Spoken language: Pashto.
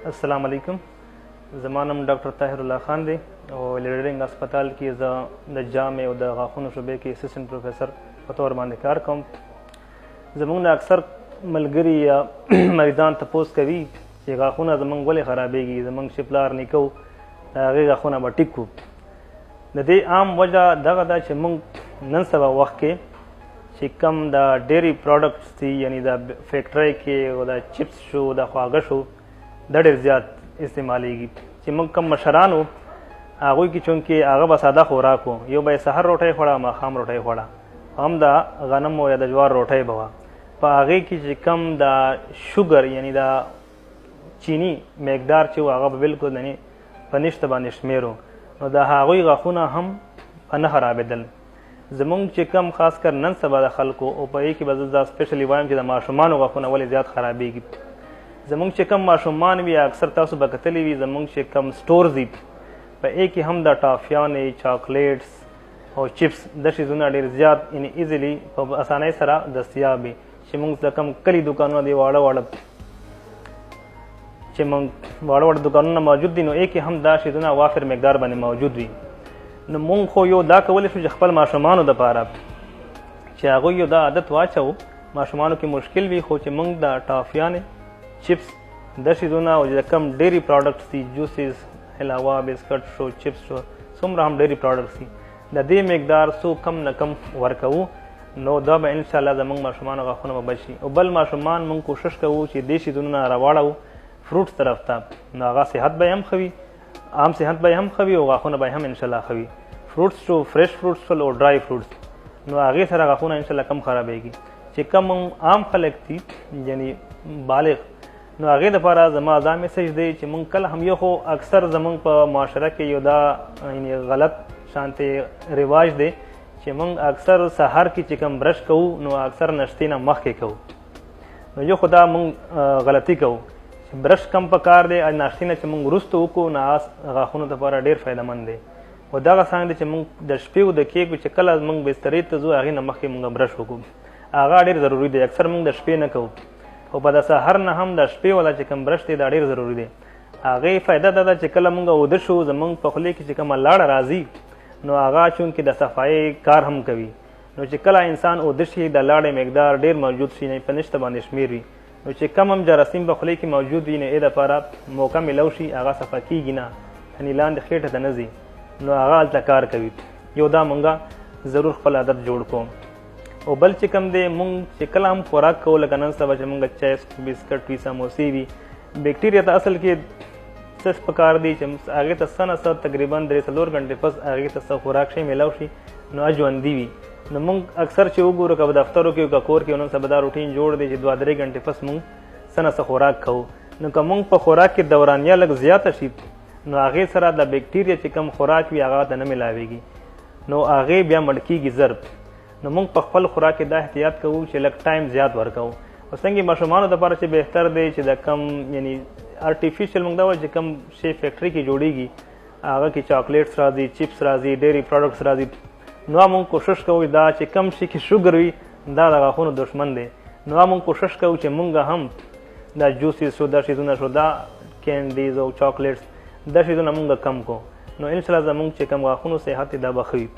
السلام علیکم. زما نوم ډاکټر طاهر الله خان دی او لیډرینګ هسپتال کې زه د جامع او د غاښونو شعبې کې اسسټنټ پروفیسر په طور باندې کار کوم. زموږ نه اکثر ملګري یا مریضان تپوس کوي چې غاښونه زموږ ولې خرابېږي، زموږ چې پلار نیکه د هغې غاښونه به ټیک کړو. د دې عام وجه دغه ده چې موږ نن سبا وخت کې چې کم د ډیری پروډکټس دي، یعنی د فیکټرۍ کې او د چپس شو، د خواږه شو، دا ډېر زیات استعمالیږي. چې موږ کم مشران وو هغوی کې چونکې هغه به ساده خوراک و، یو به یې سحر روټۍ خوړه، ماښام روټۍ خوړه، هم د غنمو یا د جوار روټۍ به وه. په هغې کې چې کم د شوګر یعنی د چینی مقدار چې و هغه به بالکل په نشته باندې شمېر و، نو د هغوی غاښونه هم په نه خرابېدل. زمونږ چې کم خاص کر نن سبا د خلکو او په یې کې به زه دا سپیشلی وایم چې د ماشومانو غاښونه ولې زیات خرابېږي. زمونږ چې کم ماشومان وي اکثر تاسو به کتلی وي زمونږ چې کم سټورز دي په یې کې هم د ټافیانې، چاکلیټس او چپس د شیزونه ډېر زیات یعنې ایزیلی په اسانۍ سره دستیاب وي. چې مونږ د کم کلي دوکانونه دي واړه واړه چې مونږ واړه واړه دوکانونه موجود دي، نو یې کې هم دا شیزونه وافر مقدار باندې موجود وي. نو مونږ خو یو دا کولی شو چې خپل ماشومانو دپاره چې هغوی یو دا عادت واچوو. ماشومانو کې مشکل وي خو چې مونږ د ټافیانې، چپس د شیزونه او د کم ډیری پروډکټس دي، جوسز، حلاوه، بسکټ شو، چپس شو، څومره هم ډیری پروډکټس دي، د دې مقدار څو کم نه کم ورکوو، نو دا به انشاءالله زموږ ماشومانو غاښونه به بچ شي. او بل ماشومان مونږ کوشش کوو چې دې شیزونه راواړو فروټس طرف ته، نو هغه صحت به یې هم ښه وي، عام صحت به یې هم ښه وي او غاښونه به یې هم انشاءالله ښه وي. فروټس شو، فرش فروټس شول او ډرای فروټس، نو هغې سره غاښونه انشاءالله کم خرابېږي. چې کم عام خلک دي یعنی بالغ، نو هغې دپاره زما دا میسج دی چې مونږ کله هم یو خو اکثر زمونږ په معاشره کې یو دا یعنی غلط شانتې رواج دی چې مونږ اکثر سهار کې چې کم برش کوو نو اکثر نشتې نه مخکې کوو. نو یو خو دا مونږ غلطي کوو چې برش کم پکار دی، ناشتې نه چې مونږ وروسته وکړو نو غاښونو دپاره ډېر فایدهمند دی. او دغه څنګه دی چې مونږ د شپې او د کیږو چې کله مونږ بسترې ته ځو هغې نه مخکې مونږ برش وکړو، هغه ډېر ضروري دی. اکثر مونږ د شپې نه کوو او په د سهار نه هم د شپې والا چې کوم برش دی دا ډېر ضروري دی. هغې فایده دا ده چې کله مونږ اوده شو زمونږ په خولې کې چې کومه لاړه راځي نو هغه چونکې د صفایۍ کار هم کوي، نو چې کله انسان اوده شي د لاړې مقدار ډېر موجود شي، نه په نشته باندې شمېر وي، نو چې کم هم جراثیم په خولې کې موجود وي نو یې دپاره موقع میلو شي هغه صفا کېږي نه، یعنې لاندې خېټه ته نه ځي، نو هغه هلته کار کوي. یو دا مونږه ضرور خپل عادت جوړ کوو. او بل چې کوم دی مونږ چې کله هم خوراک کوو لکه نن سبا چې مونږ چپس، بسکټ وي، سموسې وي، بیکټیریا ته اصل کې څه پکار دی چې هغې ته څه نه څه تقریبا 3-4 غنټې پس هغې ته څه خوراک شی میلاو شي نو ژوندي وي. نو مونږ اکثر چې وګورو که په دفترو کې که کور کې نن سبا دا روټین جوړ دی چې 2-3 غنټې پس مونږ څه نه څه خوراک کوو. نو که مونږ په خوراک کې دورانیه لږ زیاته شي نو هغې سره د بیکټیریا چې کم خوراک وي هغه ته نه میلاویږي، نو هغې بیا مړ کېږي ژر. نو موږ په خپل خوراک کې دا احتیاط کوو چې لږ ټایم زیات ورکوو. او څنګه ماشومانو دپاره چې بهتر دی چې د کم یعنی آرټیفیشل موږ دا وایو چې کم شی فیکټري کې جوړیږي هغه کې چاکلیټس راځي، چپس راځي، ډیری پروډکټس راځي، نو موږ کوشش کوو دا چې کم شي کې شوګر وي دا د غاښونو دشمن دی. نو موږ کوشش کوو چې موږ هم دا جوسیز شو، دا شیزونه شو، دا کینډیز او چاکلیټس دا شیزونه موږ کم کو، نو انشاءالله زموږ چې کم غاښونو صحت دا به ښه وي.